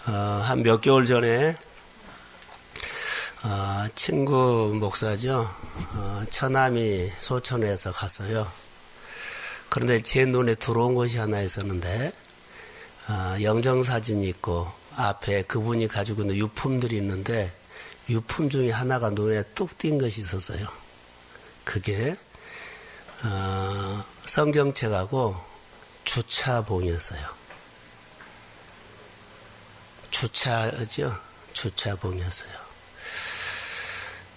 한 몇 개월 전에 친구 목사죠. 처남이 소천에서 갔어요. 그런데 제 눈에 들어온 것이 하나 있었는데 영정사진이 있고 앞에 그분이 가지고 있는 유품들이 있는데 유품 중에 하나가 눈에 뚝 띈 것이 있었어요. 그게 성경책하고 주차봉이었어요. 주차죠? 주차봉이었어요.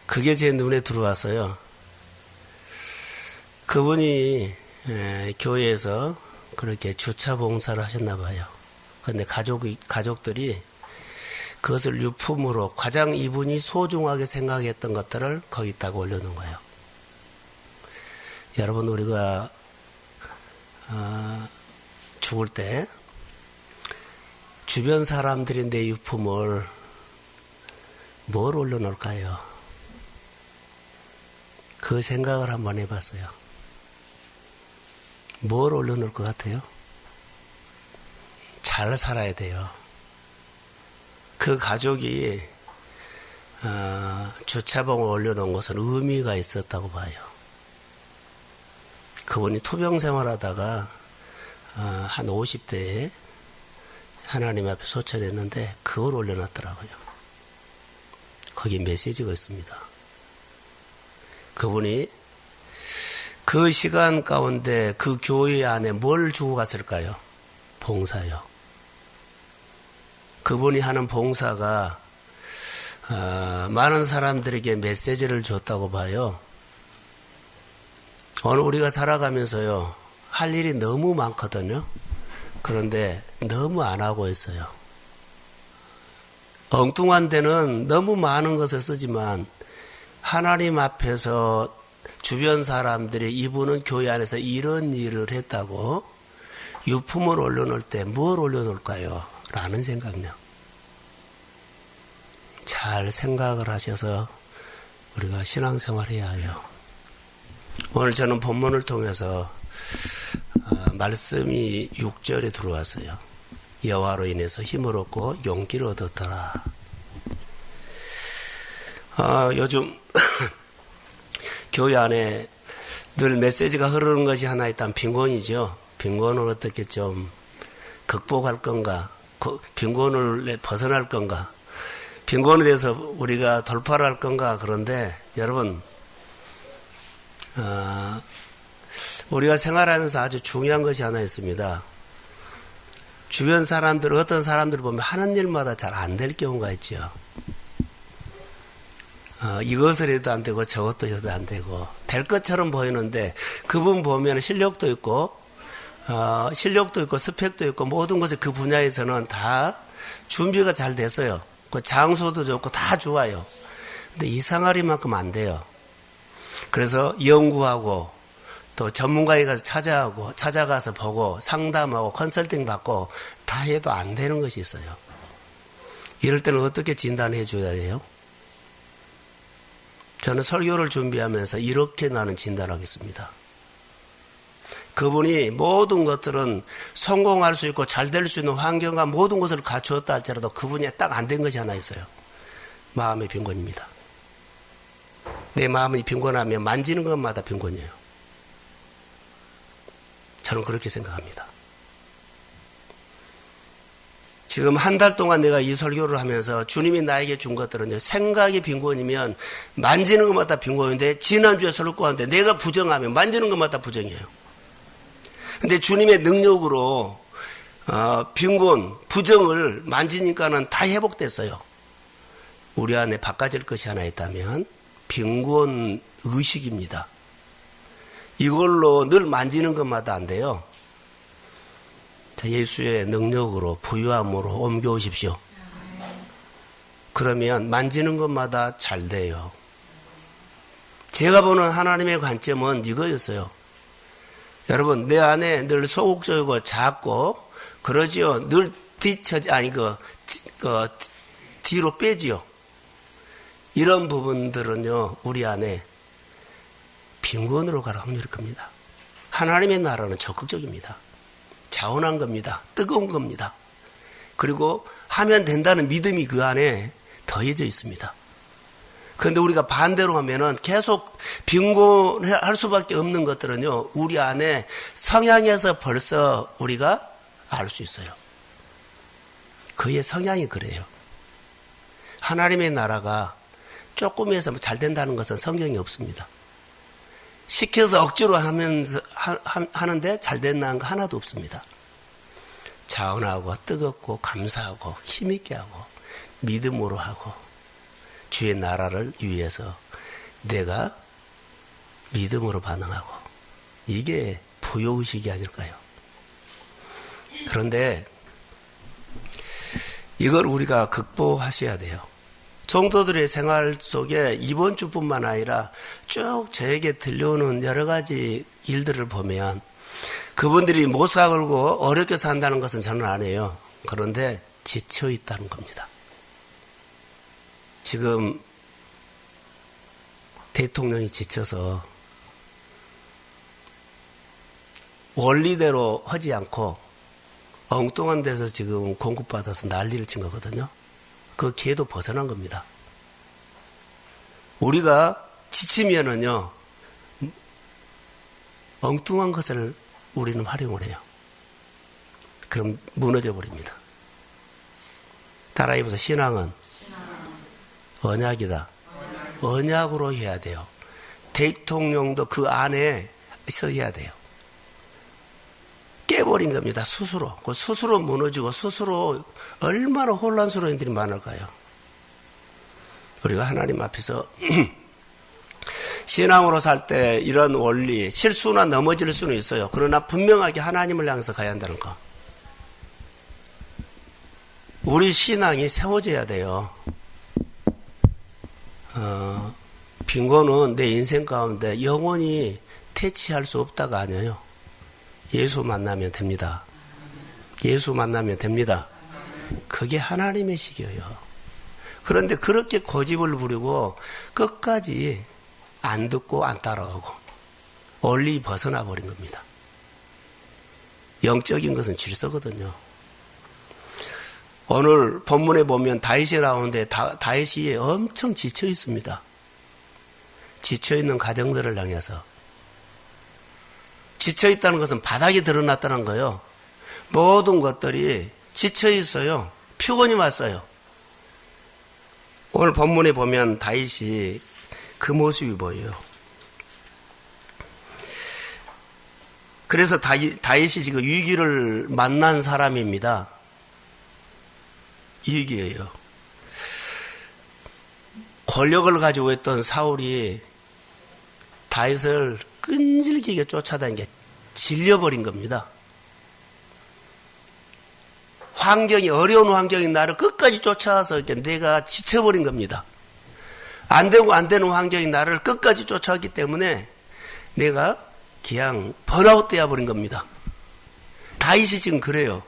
그게 제 눈에 들어왔어요. 그분이 교회에서 그렇게 주차 봉사를 하셨나 봐요. 그런데 가족들이 그것을 유품으로 가장 이분이 소중하게 생각했던 것들을 거기다가 올려놓은 거예요. 여러분, 우리가 죽을 때 주변 사람들이 내 유품을 뭘 올려놓을까요? 그 생각을 한번 해봤어요. 뭘 올려놓을 것 같아요? 잘 살아야 돼요. 그 가족이 주차봉을 올려놓은 것은 의미가 있었다고 봐요. 그분이 투병 생활하다가 한 50대에 하나님 앞에 소천했는데 그걸 올려놨더라고요. 거기 메시지가 있습니다. 그분이 그 시간 가운데 그 교회 안에 뭘 주고 갔을까요? 봉사요. 그분이 하는 봉사가 많은 사람들에게 메시지를 줬다고 봐요. 오늘 우리가 살아가면서요, 할 일이 너무 많거든요. 그런데 너무 안 하고 있어요. 엉뚱한 데는 너무 많은 것을 쓰지만 하나님 앞에서 주변 사람들이 이분은 교회 안에서 이런 일을 했다고 유품을 올려놓을 때 뭘 올려놓을까요? 라는 생각력. 잘 생각을 하셔서 우리가 신앙생활 해야 해요. 오늘 저는 본문을 통해서 말씀이 6절에 들어왔어요. 여호와로 인해서 힘을 얻고 용기를 얻었더라. 요즘 교회 안에 늘 메시지가 흐르는 것이 하나 있다면 빈곤이죠. 빈곤을 어떻게 좀 극복할 건가, 빈곤을 벗어날 건가, 빈곤에 대해서 우리가 돌파를 할 건가. 그런데 여러분, 우리가 생활하면서 아주 중요한 것이 하나 있습니다. 주변 사람들, 어떤 사람들을 보면 하는 일마다 잘 안 될 경우가 있죠. 이것을 해도 안 되고 저것도 해도 안 되고 될 것처럼 보이는데 그분 보면 실력도 있고 스펙도 있고 모든 것이 그 분야에서는 다 준비가 잘 됐어요. 그 장소도 좋고 다 좋아요. 근데 이상하리만큼 안 돼요. 그래서 연구하고 또 전문가에 가서 찾아가서 보고 상담하고 컨설팅 받고 다 해도 안 되는 것이 있어요. 이럴 때는 어떻게 진단해 줘야 해요? 저는 설교를 준비하면서 이렇게 나는 진단하겠습니다. 그분이 모든 것들은 성공할 수 있고 잘 될 수 있는 환경과 모든 것을 갖추었다 할지라도 그분이 딱 안 된 것이 하나 있어요. 마음의 빈곤입니다. 내 마음이 빈곤하면 만지는 것마다 빈곤이에요. 저는 그렇게 생각합니다. 지금 한 달 동안 내가 이 설교를 하면서 주님이 나에게 준 것들은 생각이 빈곤이면 만지는 것마다 빈곤인데 지난주에 설교하는데 내가 부정하면 만지는 것마다 부정이에요. 근데 주님의 능력으로 빈곤, 부정을 만지니까는 다 회복됐어요. 우리 안에 바꿔질 것이 하나 있다면 빈곤 의식입니다. 이걸로 늘 만지는 것마다 안 돼요. 자, 예수의 능력으로 부유함으로 옮겨오십시오. 그러면 만지는 것마다 잘 돼요. 제가 보는 하나님의 관점은 이거였어요. 여러분, 내 안에 늘 소극적이고 작고 그러지요. 늘 뒤로 빼지요. 이런 부분들은요, 우리 안에 빈곤으로 갈 확률이 큽니다. 하나님의 나라는 적극적입니다. 자원한 겁니다. 뜨거운 겁니다. 그리고 하면 된다는 믿음이 그 안에 더해져 있습니다. 그런데 우리가 반대로 하면은 계속 빈곤할 수밖에 없는 것들은요, 우리 안에 성향에서 벌써 우리가 알 수 있어요. 그의 성향이 그래요. 하나님의 나라가 조금에서 잘 된다는 것은 성경이 없습니다. 시켜서 억지로 하는데 잘 된다는 거 하나도 없습니다. 자원하고 뜨겁고 감사하고 힘있게 하고 믿음으로 하고 주의 나라를 위해서 내가 믿음으로 반응하고, 이게 부요의식이 아닐까요? 그런데 이걸 우리가 극복하셔야 돼요. 성도들의 생활 속에 이번 주뿐만 아니라 쭉 저에게 들려오는 여러 가지 일들을 보면 그분들이 못 살고 어렵게 산다는 것은 저는 안 해요. 그런데 지쳐 있다는 겁니다. 지금 대통령이 지쳐서 원리대로 하지 않고 엉뚱한 데서 지금 공급받아서 난리를 친 거거든요. 그 기회도 벗어난 겁니다. 우리가 지치면은요, 엉뚱한 것을 우리는 활용을 해요. 그럼 무너져 버립니다. 따라해보세요. 신앙은 언약이다. 언약으로 해야 돼요. 대통령도 그 안에 있어야 돼요. 깨버린 겁니다. 스스로. 그 스스로 무너지고 스스로 얼마나 혼란스러운 일들이 많을까요? 우리가 하나님 앞에서 신앙으로 살 때 이런 원리, 실수나 넘어질 수는 있어요. 그러나 분명하게 하나님을 향해서 가야 한다는 거. 우리 신앙이 세워져야 돼요. 빈곤은 내 인생 가운데 영원히 퇴치할 수 없다가 아니에요. 예수 만나면 됩니다. 예수 만나면 됩니다. 그게 하나님의 식이에요. 그런데 그렇게 고집을 부리고 끝까지 안 듣고 안 따라가고 원리 벗어나 버린 겁니다. 영적인 것은 질서거든요. 오늘 본문에 보면 다윗이 나오는데 다윗이 엄청 지쳐 있습니다. 지쳐 있는 가정들을 향해서. 지쳐 있다는 것은 바닥이 드러났다는 거예요. 모든 것들이 지쳐 있어요. 피곤이 왔어요. 오늘 본문에 보면 다윗이 그 모습이 보여요. 그래서 다윗이 지금 위기를 만난 사람입니다. 위기예요. 권력을 가지고 있던 사울이 다윗을 끈질기게 쫓아다닌 게 질려버린 겁니다. 환경이, 어려운 환경이 나를 끝까지 쫓아와서 내가 지쳐버린 겁니다. 안 되고 안 되는 환경이 나를 끝까지 쫓아왔기 때문에 내가 그냥 번아웃 되어버린 겁니다. 다윗이 지금 그래요.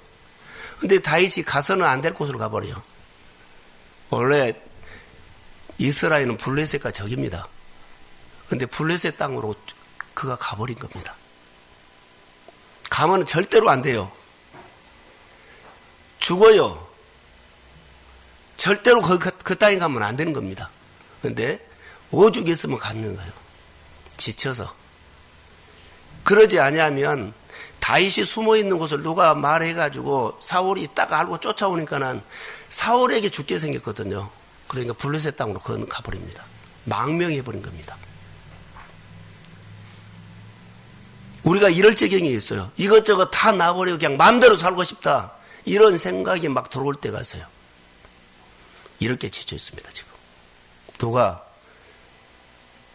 근데 다윗이 가서는 안 될 곳으로 가버려요. 원래 이스라엘은 블레셋과 적입니다. 근데 블레셋 땅으로 그가 가버린 겁니다. 가면은 절대로 안 돼요. 죽어요. 절대로 그 땅에 가면 안 되는 겁니다. 근데 오죽 있으면 가는 거예요. 지쳐서. 그러지 아니하면 다윗이 숨어있는 곳을 누가 말해가지고 사울이 딱 알고 쫓아오니까는 사울에게 죽게 생겼거든요. 그러니까 블레셋 땅으로 가버립니다. 망명해버린 겁니다. 우리가 이럴 적경이 있어요. 이것저것 다 놔버리고 그냥 마음대로 살고 싶다. 이런 생각이 막 들어올 때가 있어요. 이렇게 지쳐 있습니다, 지금. 누가?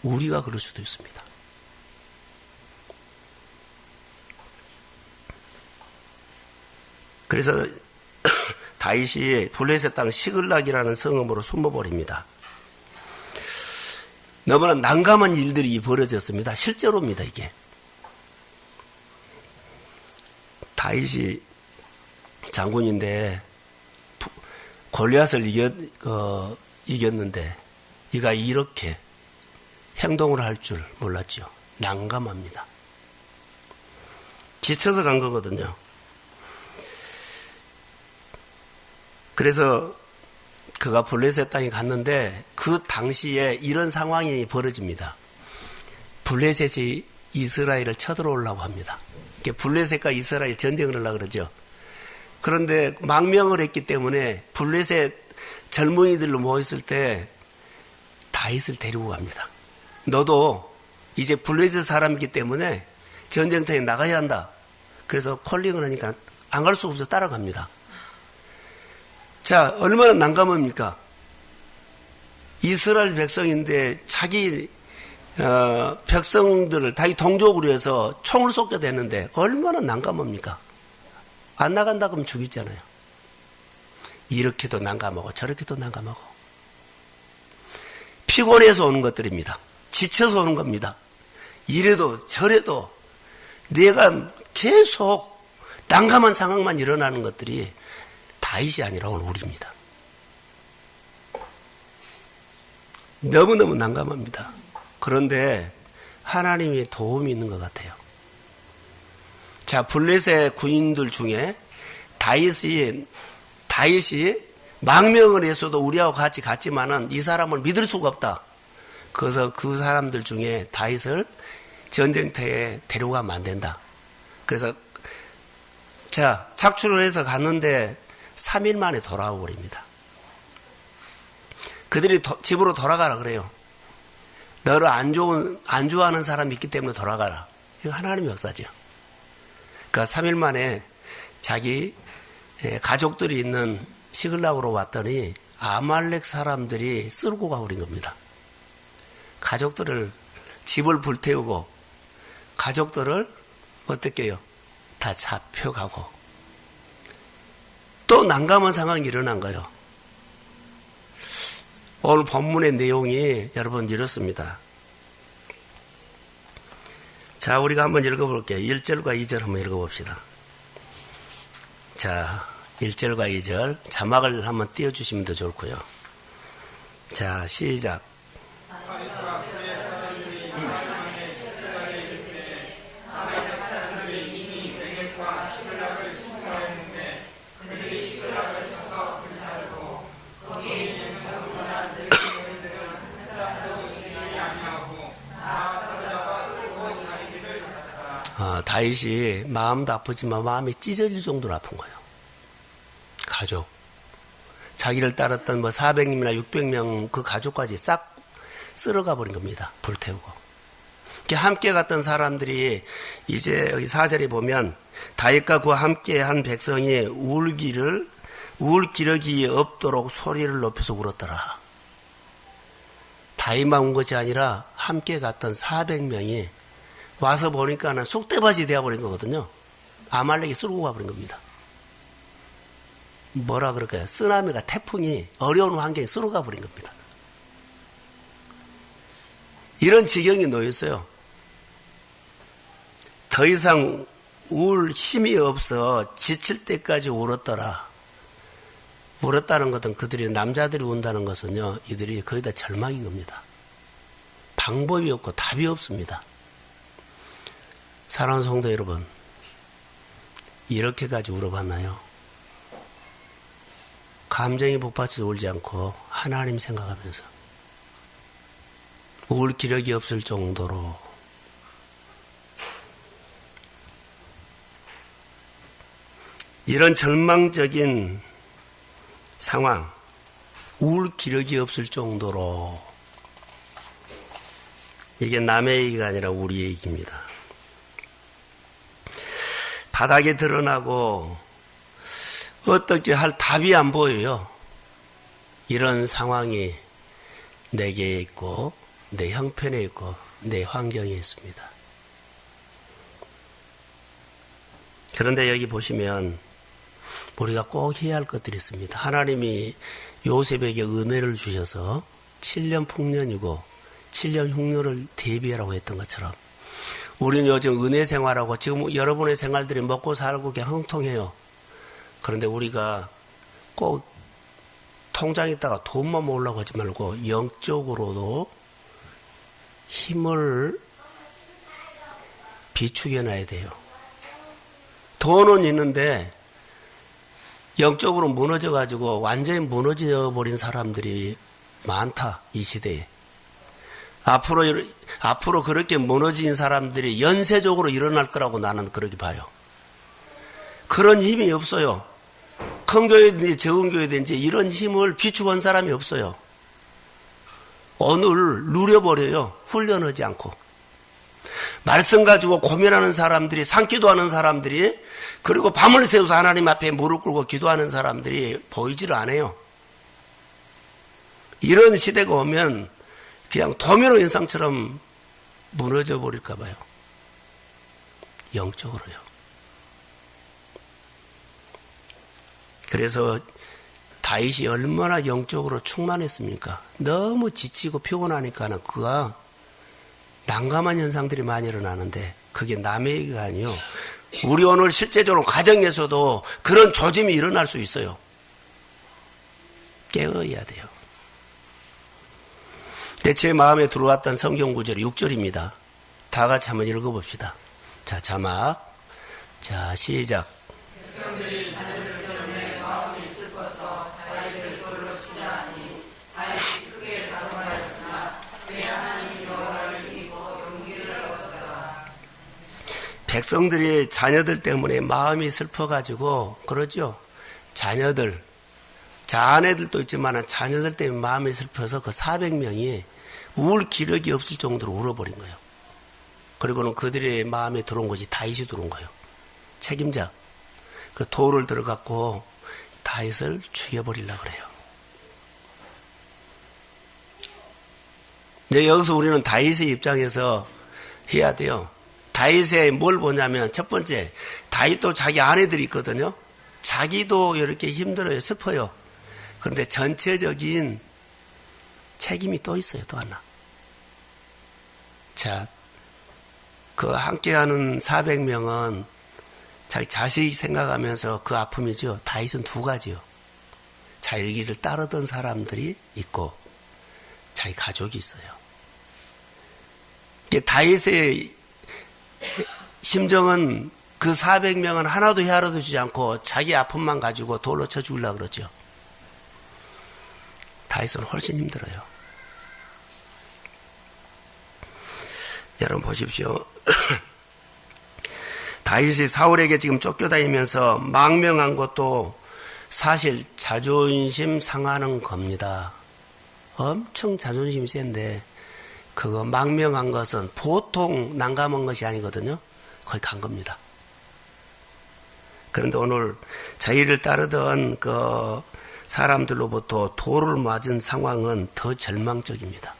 우리가 그럴 수도 있습니다. 그래서 다윗이 블레셋 땅 시글락이라는 성읍으로 숨어버립니다. 너무나 난감한 일들이 벌어졌습니다. 실제로입니다, 이게. 다윗이 장군인데 골리앗을 이겼는데 이가 이렇게 행동을 할 줄 몰랐죠. 난감합니다. 지쳐서 간 거거든요. 그래서 그가 블레셋 땅에 갔는데 그 당시에 이런 상황이 벌어집니다. 블레셋이 이스라엘을 쳐들어오려고 합니다. 블레셋과 이스라엘 전쟁을 하려고 그러죠. 그런데 망명을 했기 때문에 블레셋 젊은이들로 모였을 때 다윗을 데리고 갑니다. 너도 이제 블레셋 사람이기 때문에 전쟁터에 나가야 한다. 그래서 콜링을 하니까 안 갈 수가 없어 따라갑니다. 자, 얼마나 난감합니까? 이스라엘 백성인데 자기 백성들을 다윗 동족으로 해서 총을 쏘게 되는데 얼마나 난감합니까? 안 나간다 그러면 죽이잖아요. 이렇게도 난감하고 저렇게도 난감하고 피곤해서 오는 것들입니다. 지쳐서 오는 겁니다. 이래도 저래도 내가 계속 난감한 상황만 일어나는 것들이 다윗이 아니라 오늘 우리입니다. 너무너무 난감합니다. 그런데 하나님의 도움이 있는 것 같아요. 자, 블레셋 군인들 중에 다윗이 망명을 해서도 우리하고 같이 갔지만은 이 사람을 믿을 수가 없다. 그래서 그 사람들 중에 다윗을 전쟁터에 데려가면 안 된다. 그래서 자, 착출을 해서 갔는데 3일 만에 돌아오고 버립니다. 그들이 집으로 돌아가라 그래요. 너를 안 좋아하는 사람이 있기 때문에 돌아가라. 이거 하나님의 역사죠. 그러니까 3일 만에 자기 가족들이 있는 시글락으로 왔더니 아말렉 사람들이 쓸고 가버린 겁니다. 가족들을 집을 불태우고 가족들을 어떻게 해요? 다 잡혀가고 또 난감한 상황이 일어난 거예요. 오늘 본문의 내용이 여러분 이렇습니다. 자, 우리가 한번 읽어볼게요. 1절과 2절 한번 읽어봅시다. 자, 1절과 2절 자막을 한번 띄워주시면 더 좋고요. 자, 시작. 다윗이 마음도 아프지만 마음이 찢어질 정도로 아픈 거예요. 가족. 자기를 따랐던 400명이나 600명 그 가족까지 싹 쓸어가 버린 겁니다. 불태우고. 함께 갔던 사람들이 이제 여기 4절에 보면 다윗과 그와 함께 한 백성이 울 기력이 없도록 소리를 높여서 울었더라. 다윗만 운 것이 아니라 함께 갔던 400명이 와서 보니까는 쑥대밭이 되어버린 거거든요. 아말렉이 쓸고 가버린 겁니다. 뭐라 그럴까요? 쓰나미가 태풍이 어려운 환경에 쓸고 가버린 겁니다. 이런 지경이 놓였어요. 더 이상 울 힘이 없어 지칠 때까지 울었더라. 울었다는 것은 그들이 남자들이 운다는 것은요. 이들이 거의 다 절망인 겁니다. 방법이 없고 답이 없습니다. 사랑하는 성도 여러분, 이렇게까지 울어봤나요? 감정이 복받쳐서 울지 않고 하나님 생각하면서 울 기력이 없을 정도로 이런 절망적인 상황, 울 기력이 없을 정도로 이게 남의 얘기가 아니라 우리의 얘기입니다. 바닥에 드러나고 어떻게 할 답이 안 보여요. 이런 상황이 내게 있고 내 형편에 있고 내 환경에 있습니다. 그런데 여기 보시면 우리가 꼭 해야 할 것들이 있습니다. 하나님이 요셉에게 은혜를 주셔서 7년 풍년이고 7년 흉년을 대비하라고 했던 것처럼 우리는 요즘 은혜 생활하고 지금 여러분의 생활들이 먹고 살고 그냥 흥통해요. 그런데 우리가 꼭 통장에다가 돈만 모으려고 하지 말고 영적으로도 힘을 비축해 놔야 돼요. 돈은 있는데 영적으로 무너져가지고 완전히 무너져 버린 사람들이 많다, 이 시대에. 앞으로 그렇게 무너진 사람들이 연쇄적으로 일어날 거라고 나는 그렇게 봐요. 그런 힘이 없어요. 큰 교회든지 적은 교회든지 이런 힘을 비추건 사람이 없어요. 오늘 누려버려요. 훈련하지 않고. 말씀 가지고 고민하는 사람들이, 산기도하는 사람들이, 그리고 밤을 새워서 하나님 앞에 무릎 꿇고 기도하는 사람들이 보이지를 않아요. 이런 시대가 오면 그냥 도미노 현상처럼 무너져 버릴까 봐요. 영적으로요. 그래서 다윗이 얼마나 영적으로 충만했습니까? 너무 지치고 피곤하니까는 그가 난감한 현상들이 많이 일어나는데 그게 남의 얘기가 아니요. 우리 오늘 실제적으로 가정에서도 그런 조짐이 일어날 수 있어요. 깨어야 돼요. 제 마음에 들어왔던 성경 구절이 6절입니다. 다 같이 한번 읽어봅시다. 자, 자막. 자, 시작. 백성들이 자녀들 때문에 마음이 슬퍼서 다윗을 돌로 치자 하니 다윗이 크게 자동하였으나 그의 하나님 여호와를 이기고 용기를 얻었더라. 백성들이 자녀들 때문에 마음이 슬퍼가지고 그러죠. 자녀들, 자아내들도 있지만 자녀들 때문에 마음이 슬퍼서 그 400명이 울 기력이 없을 정도로 울어버린 거예요. 그리고는 그들의 마음에 들어온 것이 다윗이 들어온 거예요. 책임자. 그 돌을 들어갖고 다윗을 죽여버리려고 그래요. 근데 여기서 우리는 다윗의 입장에서 해야 돼요. 다윗에 뭘 보냐면 첫 번째, 다윗도 자기 아내들이 있거든요. 자기도 이렇게 힘들어요. 슬퍼요. 그런데 전체적인 책임이 또 있어요. 또 하나. 자, 그 함께하는 400명은 자기 자식 생각하면서 그 아픔이죠. 다윗은 두 가지요. 자기 길을 따르던 사람들이 있고 자기 가족이 있어요. 다윗의 심정은 그 400명은 하나도 헤아려도 주지 않고 자기 아픔만 가지고 돌로 쳐 죽으려고 그러죠. 다윗은 훨씬 힘들어요. 여러분 보십시오. 다윗이 사울에게 지금 쫓겨다니면서 망명한 것도 사실 자존심 상하는 겁니다. 엄청 자존심이 센데 그거 망명한 것은 보통 난감한 것이 아니거든요. 거의 간 겁니다. 그런데 오늘 자기를 따르던 그 사람들로부터 돌을 맞은 상황은 더 절망적입니다.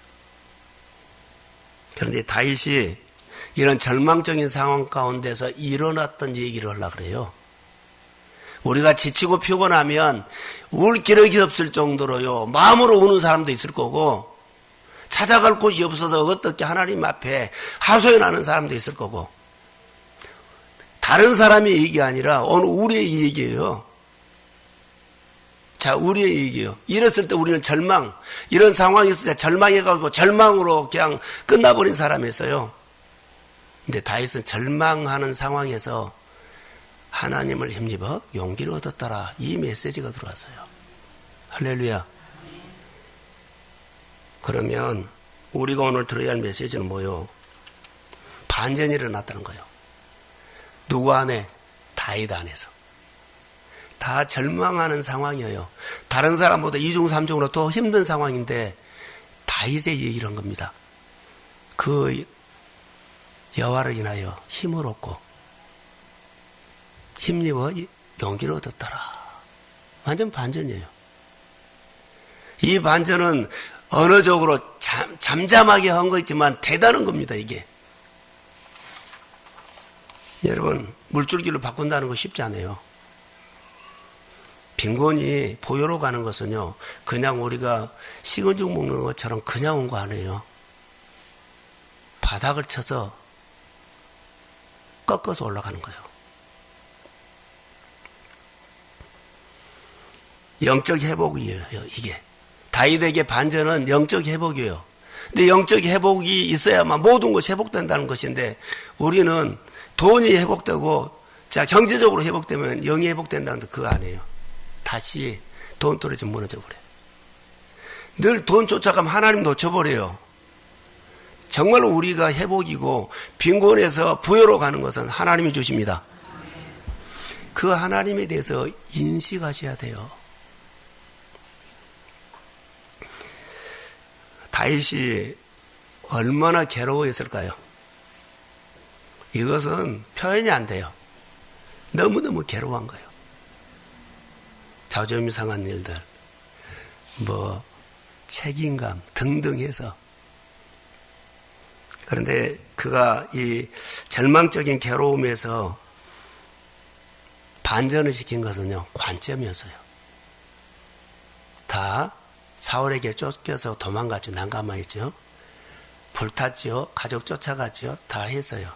그런데 다윗이 이런 절망적인 상황 가운데서 일어났던 얘기를 하려고 그래요. 우리가 지치고 피곤하면 울 기력이 없을 정도로요. 마음으로 우는 사람도 있을 거고 찾아갈 곳이 없어서 어떻게 하나님 앞에 하소연하는 사람도 있을 거고 다른 사람의 얘기 아니라 오늘 우리의 얘기예요. 자, 우리의 얘기예요. 이랬을 때 우리는 절망, 이런 상황이 있을 때 절망해가지고 절망으로 그냥 끝나버린 사람이 있어요. 근데 다윗은 절망하는 상황에서 하나님을 힘입어 용기를 얻었더라. 이 메시지가 들어왔어요. 할렐루야. 그러면 우리가 오늘 들어야 할 메시지는 뭐요? 반전이 일어났다는 거예요. 누구 안에? 다윗 안에서. 다 절망하는 상황이에요. 다른 사람보다 2중 3중으로 더 힘든 상황인데 다윗의 얘기를 한 겁니다. 그 여호와를 인하여 힘을 얻고 힘입어 용기를 얻었더라. 완전 반전이에요. 이 반전은 언어적으로 잠잠하게 한 거 있지만 대단한 겁니다. 이게. 여러분 물줄기를 바꾼다는 거 쉽지 않아요. 빈곤이 보여로 가는 것은요. 그냥 우리가 식은 죽 먹는 것처럼 그냥 온 거 아니에요. 바닥을 쳐서 꺾어서 올라가는 거예요. 영적 회복이에요. 이게. 다윗에게 반전은 영적 회복이에요. 근데 영적 회복이 있어야만 모든 것이 회복된다는 것인데 우리는 돈이 회복되고 자 경제적으로 회복되면 영이 회복된다는 거 그거 아니에요. 다시 돈 떨어지면 무너져 버려요. 늘 돈 쫓아가면 하나님 놓쳐버려요. 정말로 우리가 회복이고 빈곤에서 부여로 가는 것은 하나님이 주십니다. 그 하나님에 대해서 인식하셔야 돼요. 다윗이 얼마나 괴로워했을까요? 이것은 표현이 안 돼요. 너무너무 괴로워한 거예요. 자존심 상한 일들, 책임감 등등 해서. 그런데 그가 이 절망적인 괴로움에서 반전을 시킨 것은요, 관점이었어요. 다 사울에게 쫓겨서 도망갔죠. 난감하였죠. 불탔죠. 가족 쫓아갔죠. 다 했어요.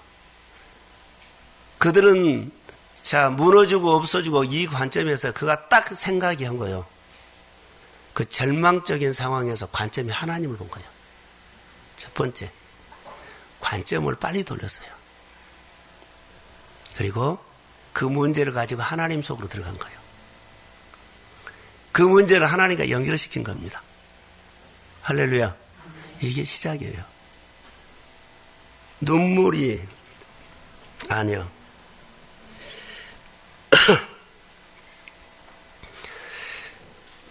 그들은 무너지고 없어지고 이 관점에서 그가 딱 생각이 한 거예요. 그 절망적인 상황에서 관점이 하나님을 본 거예요. 첫 번째, 관점을 빨리 돌렸어요. 그리고 그 문제를 가지고 하나님 속으로 들어간 거예요. 그 문제를 하나님과 연결시킨 겁니다. 할렐루야. 이게 시작이에요. 눈물이 아니요.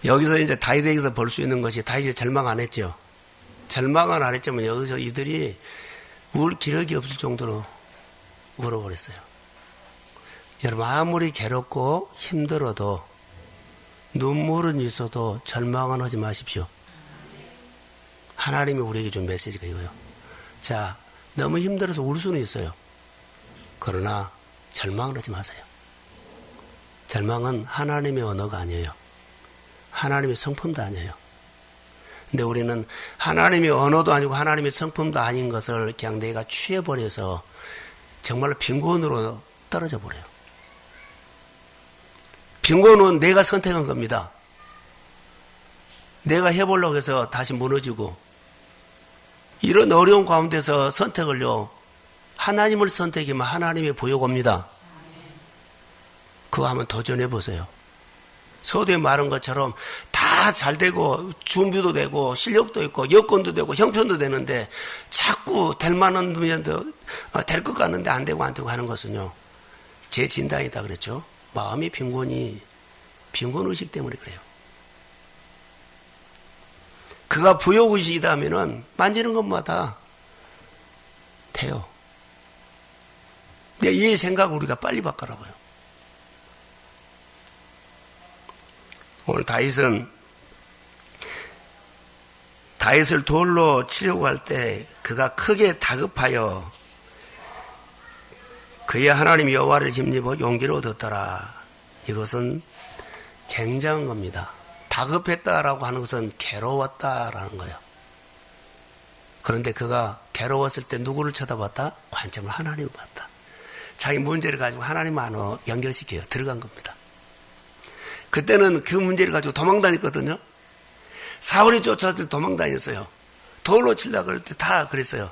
여기서 이제 다윗에게서 볼 수 있는 것이 다윗이 절망 안 했죠. 절망은 안 했지만 여기서 이들이 울 기력이 없을 정도로 울어버렸어요. 여러분, 아무리 괴롭고 힘들어도 눈물은 있어도 절망은 하지 마십시오. 하나님이 우리에게 준 메시지가 이거예요. 자, 너무 힘들어서 울 수는 있어요. 그러나 절망을 하지 마세요. 절망은 하나님의 언어가 아니에요. 하나님의 성품도 아니에요. 근데 우리는 하나님의 언어도 아니고 하나님의 성품도 아닌 것을 그냥 내가 취해버려서 정말로 빈곤으로 떨어져 버려요. 빈곤은 내가 선택한 겁니다. 내가 해보려고 해서 다시 무너지고, 이런 어려운 가운데서 선택을요, 하나님을 선택하면 하나님의 보여가 옵니다. 그거 한번 도전해보세요. 서두에 말한 것처럼 다 잘 되고 준비도 되고 실력도 있고 여건도 되고 형편도 되는데 자꾸 될 만한 분야도 될 것 같는데 안 되고 하는 것은요, 제 진단이다 그랬죠. 마음의 빈곤의식 때문에 그래요. 그가 부여의식이다 하면은 만지는 것마다 돼요. 근데 이 생각을 우리가 빨리 바꾸라고요. 오늘 다윗을 돌로 치려고 할 때 그가 크게 다급하여 그의 하나님 여호와를 힘입어 용기를 얻었더라. 이것은 굉장한 겁니다. 다급했다라고 하는 것은 괴로웠다라는 거예요. 그런데 그가 괴로웠을 때 누구를 쳐다봤다? 관점을 하나님을 봤다. 자기 문제를 가지고 하나님만으로 연결시켜요. 들어간 겁니다. 그때는 그 문제를 가지고 도망다녔거든요. 사울이 쫓아올 때 도망다녔어요. 돌로 치려고 그럴 때 다 그랬어요.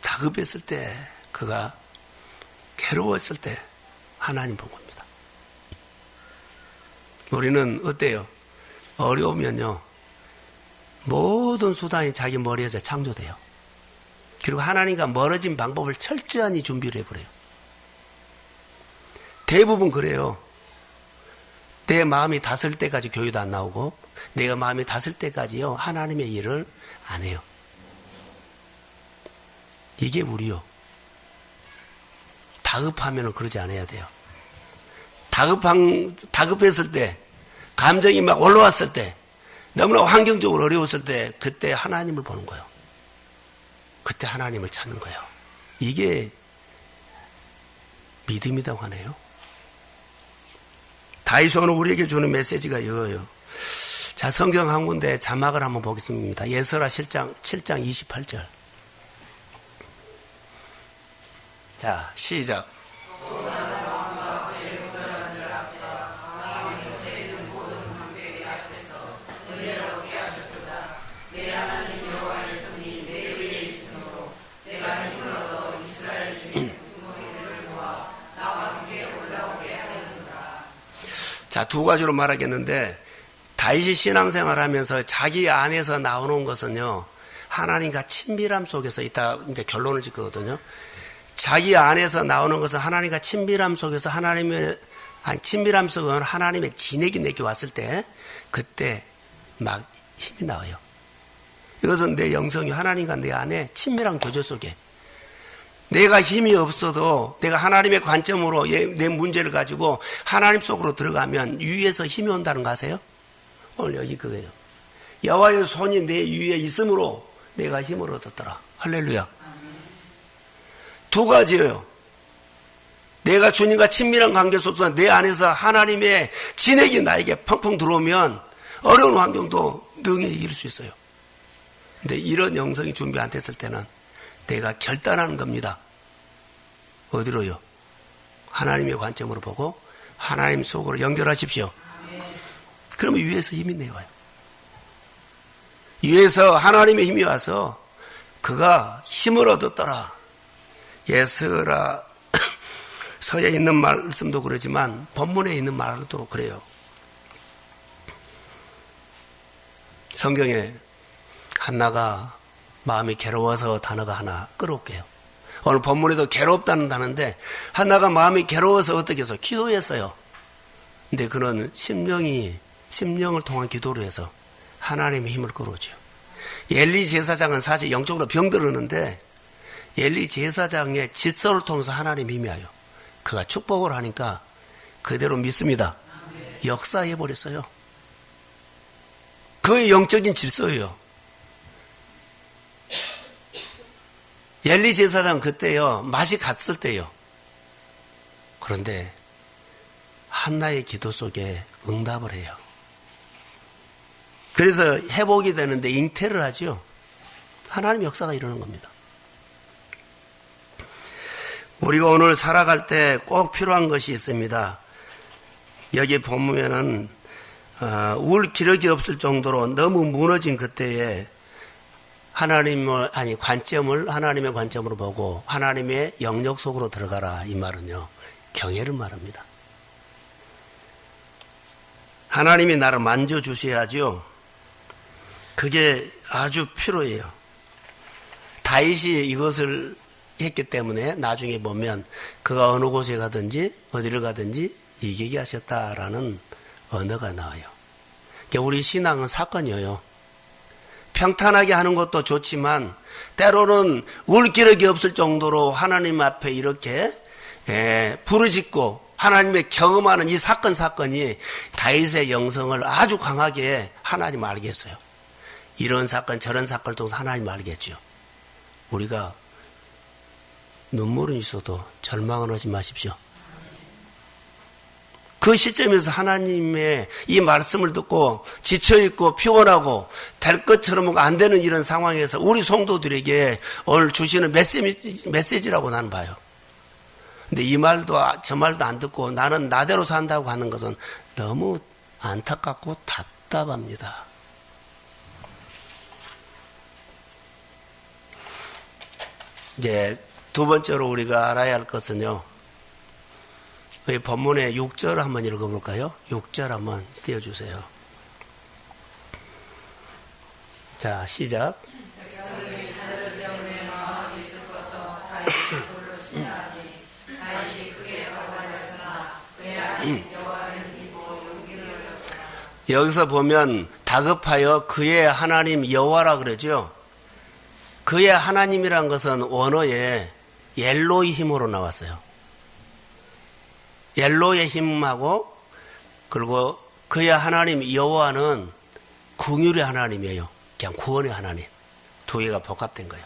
다급했을 때, 그가 괴로웠을 때 하나님 본 겁니다. 우리는 어때요? 어려우면요, 모든 수단이 자기 머리에서 창조돼요. 그리고 하나님과 멀어진 방법을 철저히 준비를 해버려요. 대부분 그래요. 내 마음이 닿을 때까지 교회도 안 나오고, 내가 마음이 닿을 때까지요, 하나님의 일을 안 해요. 이게 우리요. 다급하면 그러지 않아야 돼요. 다급했을 때, 감정이 막 올라왔을 때, 너무나 환경적으로 어려웠을 때, 그때 하나님을 보는 거예요. 그때 하나님을 찾는 거예요. 이게 믿음이라고 하네요. 다윗이 오늘 우리에게 주는 메시지가 이거예요. 자, 성경 한 군데 자막을 한번 보겠습니다. 예스라 7장 28절. 자, 시작. 자, 두 가지로 말하겠는데, 다윗이 신앙생활하면서 자기 안에서 나오는 것은요, 하나님과 친밀함 속에서, 이따 이제 결론을 짓거든요. 자기 안에서 나오는 것은 하나님과 친밀함 속에서 친밀함 속은 하나님의 진액이 내게 왔을 때, 그때 막 힘이 나와요. 이것은 내 영성이 하나님과 내 안에 친밀한 교제 속에, 내가 힘이 없어도 내가 하나님의 관점으로 내 문제를 가지고 하나님 속으로 들어가면 위에서 힘이 온다는 거 아세요? 오늘 여기 그거예요. 여호와의 손이 내 위에 있으므로 내가 힘을 얻었더라. 할렐루야. 두 가지예요. 내가 주님과 친밀한 관계 속에서 내 안에서 하나님의 진액이 나에게 펑펑 들어오면 어려운 환경도 능히 이길 수 있어요. 근데 이런 영성이 준비 안 됐을 때는 내가 결단하는 겁니다. 어디로요? 하나님의 관점으로 보고 하나님 속으로 연결하십시오. 그러면 위에서 힘이 내와요. 위에서 하나님의 힘이 와서 그가 힘을 얻었더라. 예스라 서에 있는 말씀도 그러지만 본문에 있는 말도 그래요. 성경에 한나가 마음이 괴로워서 단어가 하나 끌어올게요. 오늘 본문에도 괴롭다는 단어인데 한나가 마음이 괴로워서 어떻게 해서 기도했어요. 근데 그는 심령을 통한 기도로 해서 하나님의 힘을 끌어오죠. 엘리 제사장은 사실 영적으로 병들었는데 엘리 제사장의 질서를 통해서 하나님의 힘이 와요. 그가 축복을 하니까 그대로 믿습니다. 역사해버렸어요. 그의 영적인 질서예요. 엘리 제사장 그때요, 맛이 갔을 때요. 그런데 한나의 기도 속에 응답을 해요. 그래서 회복이 되는데 잉태를 하죠. 하나님 역사가 이러는 겁니다. 우리가 오늘 살아갈 때 꼭 필요한 것이 있습니다. 여기 보면은 울 기력이 없을 정도로 너무 무너진 그때에 하나님의 관점으로 보고 하나님의 영역 속으로 들어가라. 이 말은요, 경외를 말합니다. 하나님이 나를 만져주셔야죠. 그게 아주 필요해요. 다윗이 이것을 했기 때문에 나중에 보면 그가 어느 곳에 가든지 어디를 가든지 이기게 하셨다라는 언어가 나와요. 그러니까 우리 신앙은 사건이에요. 평탄하게 하는 것도 좋지만 때로는 울기력이 없을 정도로 하나님 앞에 이렇게 부르짖고 하나님의 경험하는 이 사건이 다윗의 영성을 아주 강하게 하나님 알게 했어요. 이런 사건 저런 사건을 통해서 하나님 알겠죠. 우리가 눈물은 있어도 절망은 하지 마십시오. 그 시점에서 하나님의 이 말씀을 듣고 지쳐있고 피곤하고 될 것처럼 안 되는 이런 상황에서 우리 성도들에게 오늘 주시는 메시지라고 나는 봐요. 근데 이 말도 저 말도 안 듣고 나는 나대로 산다고 하는 것은 너무 안타깝고 답답합니다. 이제 두 번째로 우리가 알아야 할 것은요, 이 본문의 6절 한번 읽어볼까요? 6절 한번 띄워주세요. 자, 시작. 여기서 보면 다급하여 그의 하나님 여호와라 그러죠. 그의 하나님이란 것은 원어에 엘로이 힘으로 나왔어요. 엘로의 힘하고 그리고 그의 하나님 여호와는 긍휼의 하나님이에요. 그냥 구원의 하나님. 두 개가 복합된 거예요.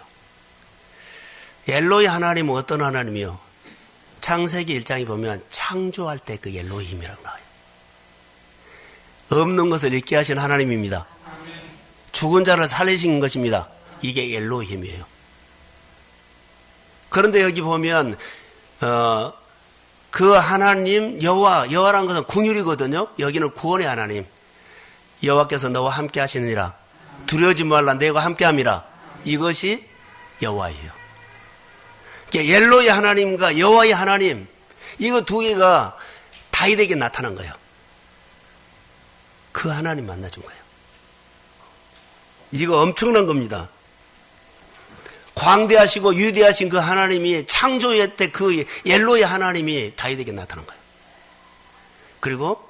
엘로의 하나님은 어떤 하나님이요? 창세기 1장에 보면 창조할 때 그 엘로의 힘이라고 나와요. 없는 것을 있게 하신 하나님입니다. 죽은 자를 살리신 것입니다. 이게 엘로의 힘이에요. 그런데 여기 보면 그 하나님 여호와라는 것은 긍휼이거든요. 여기는 구원의 하나님. 여호와께서 너와 함께 하시느니라. 두려워하지 말라. 내가 함께 함이라. 이것이 여호와예요. 그러니까 엘로의 하나님과 여호와의 하나님, 이거 두 개가 다윗에게 나타난 거예요. 그 하나님 만나준 거예요. 이거 엄청난 겁니다. 광대하시고 위대하신 그 하나님이 창조의 때 그 엘로의 하나님이 다윗에게 나타난 거예요. 그리고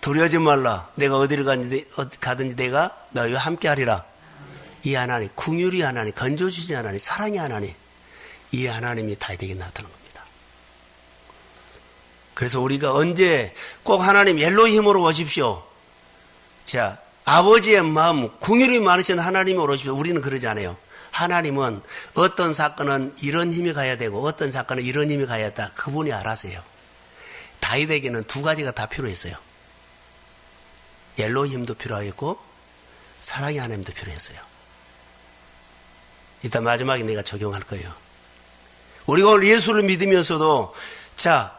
두려워하지 말라. 내가 어디를 가든지 내가 너희와 함께하리라. 이 하나님, 긍휼의 하나님, 건져주신 하나님, 사랑의 하나님, 이 하나님이 다윗에게 나타난 겁니다. 그래서 우리가 언제 꼭 하나님 엘로힘으로 오십시오. 자, 아버지의 마음, 긍휼이 많으신 하나님으로 오십시오. 우리는 그러지 않아요. 하나님은 어떤 사건은 이런 힘이 가야 되고 어떤 사건은 이런 힘이 가야 했다. 그분이 알아서요. 다윗에게는 두 가지가 다 필요했어요. 엘로힘도 필요하겠고 사랑의 하나님도 필요했어요. 이따 마지막에 내가 적용할 거예요. 우리가 오늘 예수를 믿으면서도 자,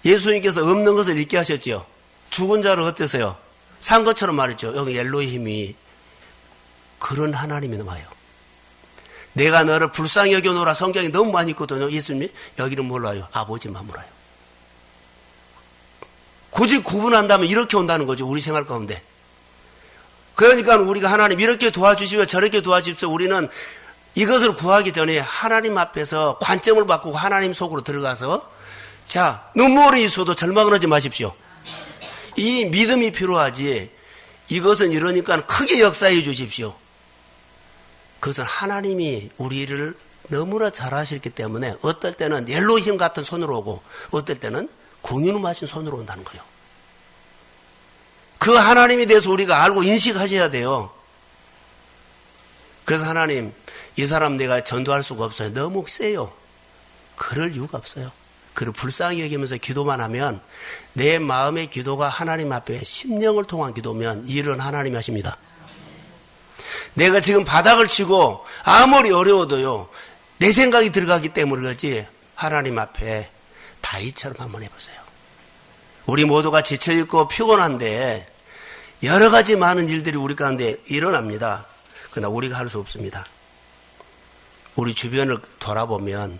예수님께서 없는 것을 있게 하셨지요. 죽은 자를 어땠어요? 산 것처럼 말했죠. 여기 엘로힘이 그런 하나님이 나와요. 내가 너를 불쌍히 여겨노라 성경이 너무 많이 있거든요. 예수님이 여기는 몰라요. 아버지만 몰라요. 굳이 구분한다면 이렇게 온다는 거죠. 우리 생활 가운데. 그러니까 우리가 하나님 이렇게 도와주시며 저렇게 도와주십시오. 우리는 이것을 구하기 전에 하나님 앞에서 관점을 바꾸고 하나님 속으로 들어가서 자, 눈물이 있어도 절망을 하지 마십시오. 이 믿음이 필요하지. 이것은 이러니까 크게 역사해 주십시오. 그것은 하나님이 우리를 너무나 잘 하셨기 때문에 어떨 때는 엘로힘 같은 손으로 오고 어떨 때는 공유하신 손으로 온다는 거예요. 그 하나님에 대해서 우리가 알고 인식하셔야 돼요. 그래서 하나님, 이 사람 내가 전도할 수가 없어요. 너무 세요. 그럴 이유가 없어요. 그를 불쌍히 여기면서 기도만 하면 내 마음의 기도가 하나님 앞에 심령을 통한 기도면 일은 하나님이 하십니다. 내가 지금 바닥을 치고 아무리 어려워도요. 내 생각이 들어가기 때문에 그렇지 하나님 앞에 다윗처럼 한번 해보세요. 우리 모두가 지쳐있고 피곤한데 여러 가지 많은 일들이 우리 가운데 일어납니다. 그러나 우리가 할 수 없습니다. 우리 주변을 돌아보면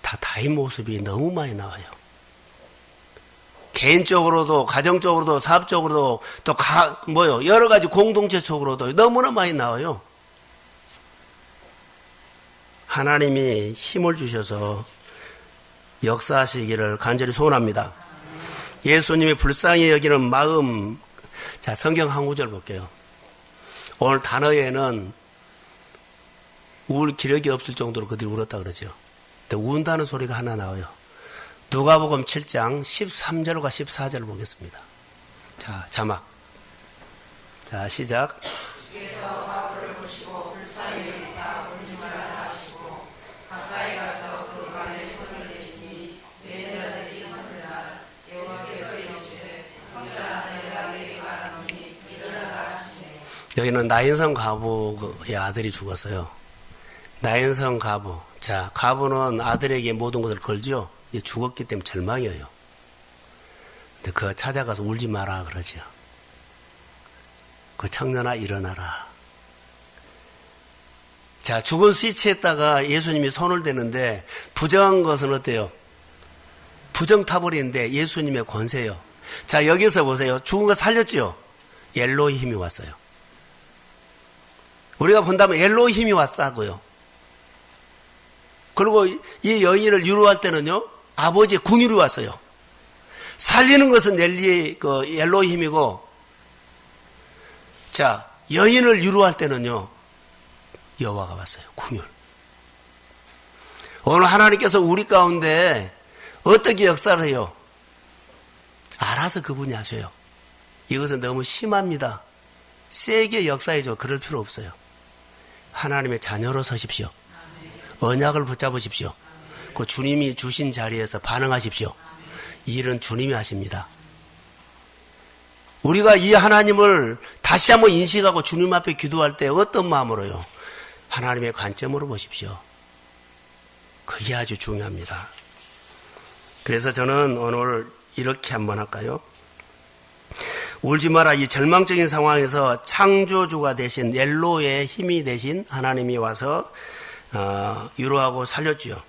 다 다윗 모습이 너무 많이 나와요. 개인적으로도 가정적으로도 사업적으로도 또 여러 가지 공동체 속으로도 너무나 많이 나와요. 하나님이 힘을 주셔서 역사하시기를 간절히 소원합니다. 예수님이 불쌍히 여기는 마음. 자, 성경 한 구절 볼게요. 오늘 단어에는 울 기력이 없을 정도로 그들이 울었다 그러죠. 근데 운다는 소리가 하나 나와요. 누가복음 7장 13절과 14절을 보겠습니다. 자, 자막. 자, 시작. 주께서 바울을 보시고 불쌍히 여기사 울지 말라 하시고 가까이 가서 그 발에 손을 대시니 내 자들이 참으라 여호와께서 이르시되 청결한 내가 내게 말하노니 일어나라 하시네. 여기는 나인성 과부의 아들이 죽었어요. 나인성 과부. 자, 과부는 아들에게 모든 것을 걸죠. 죽었기 때문에 절망이에요. 근데 그가 찾아가서 울지 마라 그러죠. 그 청년아 일어나라. 자, 죽은 시체에다가 예수님이 손을 대는데 부정한 것은 어때요? 부정타버리는데 예수님의 권세요. 자, 여기서 보세요. 죽은 거 살렸죠? 엘로힘이 왔어요. 우리가 본다면 엘로힘이 왔다고요. 그리고 이 여인을 유로할 때는요, 아버지의 궁율이 왔어요. 살리는 것은 엘로힘이고, 자, 여인을 유로할 때는요, 여호와가 왔어요. 궁율. 오늘 하나님께서 우리 가운데 어떻게 역사를 해요? 알아서 그분이 하셔요. 이것은 너무 심합니다. 세게 역사해줘. 그럴 필요 없어요. 하나님의 자녀로 서십시오. 언약을 붙잡으십시오. 그 주님이 주신 자리에서 반응하십시오. 이 일은 주님이 하십니다. 우리가 이 하나님을 다시 한번 인식하고 주님 앞에 기도할 때 어떤 마음으로요? 하나님의 관점으로 보십시오. 그게 아주 중요합니다. 그래서 저는 오늘 이렇게 한번 할까요? 울지 마라. 이 절망적인 상황에서 창조주가 되신 엘로의 힘이 되신 하나님이 와서 위로하고 살렸지요.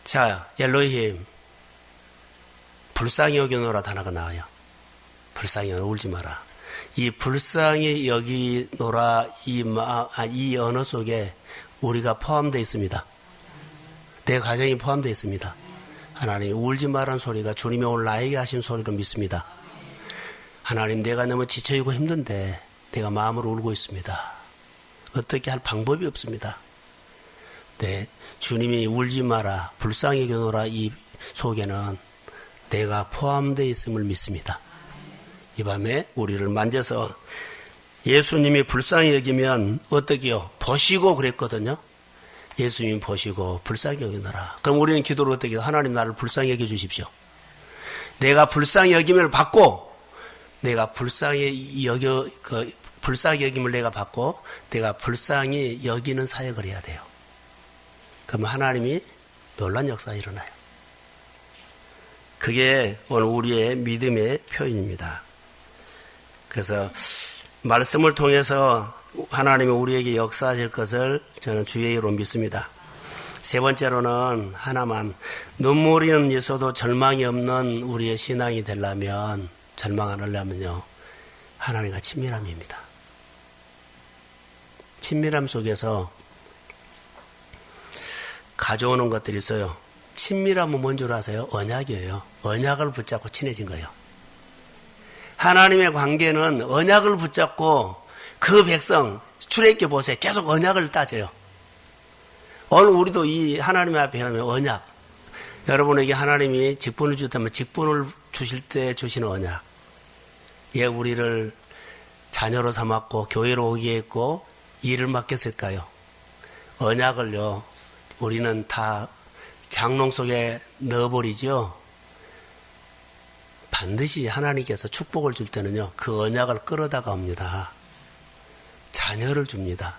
자, 엘로힘. 불쌍히 여기노라 단어가 나와요. 불쌍히 여기노라, 울지 마라. 이 불쌍히 여기노라 이 언어 속에 우리가 포함되어 있습니다. 내 가정이 포함되어 있습니다. 하나님 울지 말라는 소리가 주님이 오늘 나에게 하신 소리로 믿습니다. 하나님 내가 너무 지쳐있고 힘든데 내가 마음으로 울고 있습니다. 어떻게 할 방법이 없습니다. 네, 주님이 울지 마라 불쌍히 여기노라 이 속에는 내가 포함되어 있음을 믿습니다. 이 밤에 우리를 만져서 예수님이 불쌍히 여기면 어떻게요? 보시고 그랬거든요. 예수님이 보시고 불쌍히 여기노라. 그럼 우리는 기도를 어떻게 해요? 하나님 나를 불쌍히 여겨주십시오. 내가 불쌍히 여김을 받고 내가 불쌍히 여김을 내가 받고 내가 불쌍히 여기는 사역을 해야 돼요. 그러면 하나님이 놀란 역사가 일어나요. 그게 오늘 우리의 믿음의 표현입니다. 그래서 말씀을 통해서 하나님이 우리에게 역사하실 것을 저는 주의 이름으로 믿습니다. 세 번째로는 하나만 눈물이 있어도 절망이 없는 우리의 신앙이 되려면 절망 안 하려면요. 하나님과 친밀함입니다. 친밀함 속에서 가져오는 것들이 있어요. 친밀함은 뭔 줄 아세요? 언약이에요. 언약을 붙잡고 친해진 거예요. 하나님의 관계는 언약을 붙잡고 그 백성 출애굽기 보세요. 계속 언약을 따져요. 오늘 우리도 이 하나님 앞에 하면 언약. 여러분에게 하나님이 직분을 주다면 직분을 주실 때 주시는 언약. 예, 우리를 자녀로 삼았고 교회로 오게 했고 일을 맡겼을까요? 언약을요. 우리는 다 장롱 속에 넣어버리죠. 반드시 하나님께서 축복을 줄 때는요. 그 언약을 끌어다가 옵니다. 자녀를 줍니다.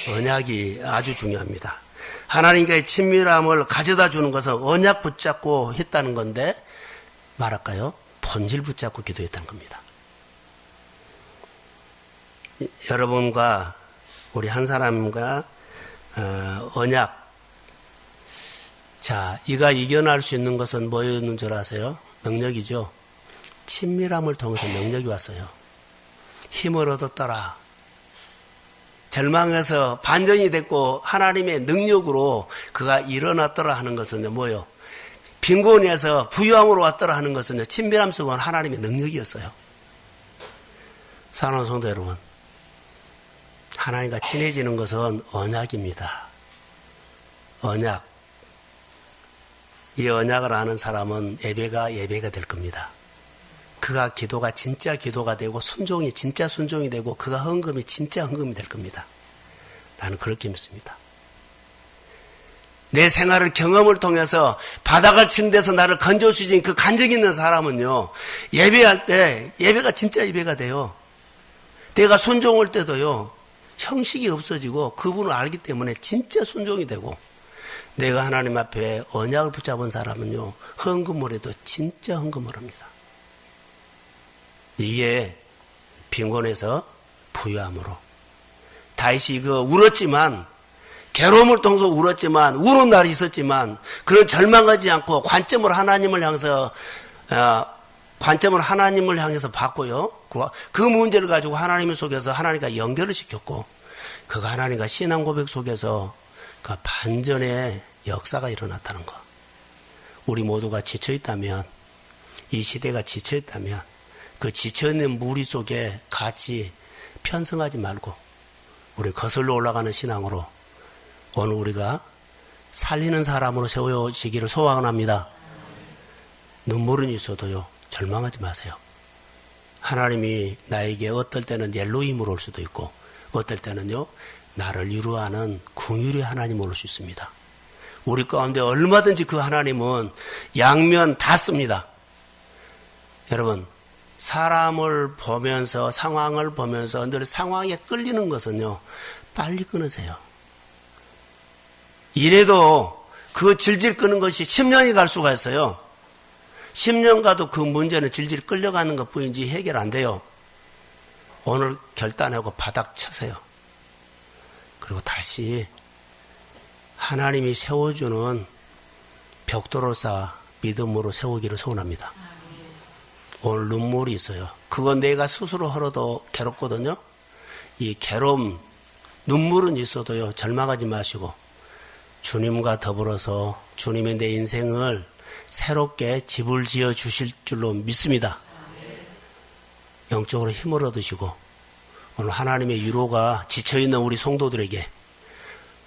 언약이 아주 중요합니다. 하나님과의 친밀함을 가져다 주는 것은 언약 붙잡고 했다는 건데 말할까요? 본질 붙잡고 기도했다는 겁니다. 여러분과 우리 한 사람과 언약. 자, 이가 이겨낼 수 있는 것은 뭐였는 줄 아세요? 능력이죠. 친밀함을 통해서 능력이 왔어요. 힘을 얻었더라. 절망해서 반전이 됐고 하나님의 능력으로 그가 일어났더라 하는 것은요. 뭐요? 빈곤에서 부유함으로 왔더라 하는 것은요. 친밀함 속은 하나님의 능력이었어요. 사랑하는 성도 여러분. 하나님과 친해지는 것은 언약입니다. 언약. 이 언약을 아는 사람은 예배가 될 겁니다. 그가 기도가 진짜 기도가 되고 순종이 진짜 순종이 되고 그가 헌금이 진짜 헌금이 될 겁니다. 나는 그렇게 믿습니다. 내 생활을 경험을 통해서 바닥을 치는 데서 나를 건져주신 그 간증 있는 사람은요. 예배할 때 예배가 진짜 예배가 돼요. 내가 순종할 때도요. 형식이 없어지고 그분을 알기 때문에 진짜 순종이 되고 내가 하나님 앞에 언약을 붙잡은 사람은요. 헌금을 해도 진짜 헌금을 합니다. 이게 빈곤에서 부유함으로 다윗이 울었지만 괴로움을 통해서 울었지만 우는 날이 있었지만 그런 절망하지 않고 관점을 하나님을 향해서 봤고요. 그 문제를 가지고 하나님 속에서 하나님과 연결을 시켰고 그가 하나님과 신앙 고백 속에서 그 반전의 역사가 일어났다는 것. 우리 모두가 지쳐있다면 이 시대가 지쳐있다면 그 지쳐있는 무리 속에 같이 편성하지 말고 우리 거슬러 올라가는 신앙으로 오늘 우리가 살리는 사람으로 세워지기를 소원합니다. 눈물은 있어도요. 절망하지 마세요. 하나님이 나에게 어떨 때는 엘로힘으로 올 수도 있고 어떨 때는요. 나를 위로하는 긍휼의 하나님 올 수 있습니다. 우리 가운데 얼마든지 그 하나님은 양면 다 씁니다. 여러분 사람을 보면서 상황을 보면서 늘 상황에 끌리는 것은요. 빨리 끊으세요. 이래도 그 질질 끄는 것이 10년이 갈 수가 있어요. 10년 가도 그 문제는 질질 끌려가는 것뿐이지 해결 안 돼요. 오늘 결단하고 바닥 쳐세요. 그리고 다시 하나님이 세워주는 벽돌을 쌓아 믿음으로 세우기를 소원합니다. 오늘 눈물이 있어요. 그건 내가 스스로 하러도 괴롭거든요. 이 괴로움, 눈물은 있어도요, 절망하지 마시고 주님과 더불어서 주님이 내 인생을 새롭게 집을 지어 주실 줄로 믿습니다. 영적으로 힘을 얻으시고 오늘 하나님의 위로가 지쳐있는 우리 성도들에게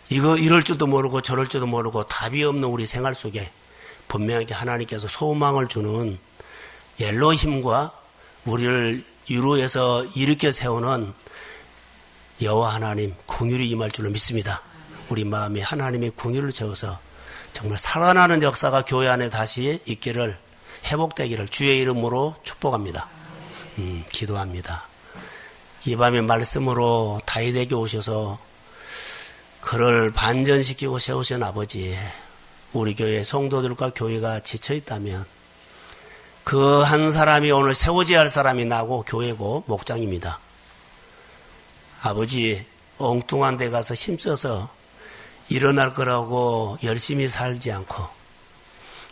이럴 줄도 모르고 저럴 줄도 모르고 답이 없는 우리 생활 속에 분명하게 하나님께서 소망을 주는 엘로힘과 우리를 위로해서 일으켜 세우는 여호와 하나님 긍휼이 임할 줄로 믿습니다. 우리 마음에 하나님의 긍휼을 채워서 정말 살아나는 역사가 교회 안에 다시 있기를, 회복되기를 주의 이름으로 축복합니다. 기도합니다. 이 밤에 말씀으로 다윗에게 오셔서 그를 반전시키고 세우신 아버지, 우리 교회 성도들과 교회가 지쳐있다면 그 한 사람이 오늘 세워져야 할 사람이 나고 교회고 목장입니다. 아버지, 엉뚱한 데 가서 힘써서 일어날 거라고 열심히 살지 않고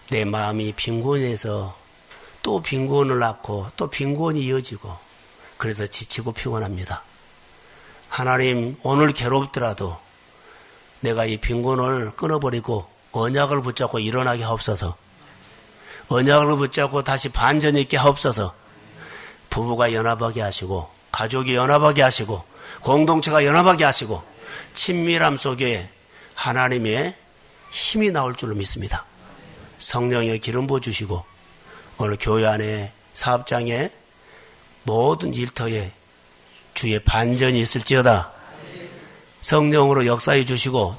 내 마음이 빈곤해서 또 빈곤을 낳고 또 빈곤이 이어지고 그래서 지치고 피곤합니다. 하나님, 오늘 괴롭더라도 내가 이 빈곤을 끊어버리고 언약을 붙잡고 일어나게 하옵소서. 언약을 붙잡고 다시 반전이 있게 하옵소서. 부부가 연합하게 하시고 가족이 연합하게 하시고 공동체가 연합하게 하시고 친밀함 속에 하나님의 힘이 나올 줄로 믿습니다. 성령의 기름 부어주시고 오늘 교회 안에 사업장에 모든 일터에 주의 반전이 있을지어다. 성령으로 역사해 주시고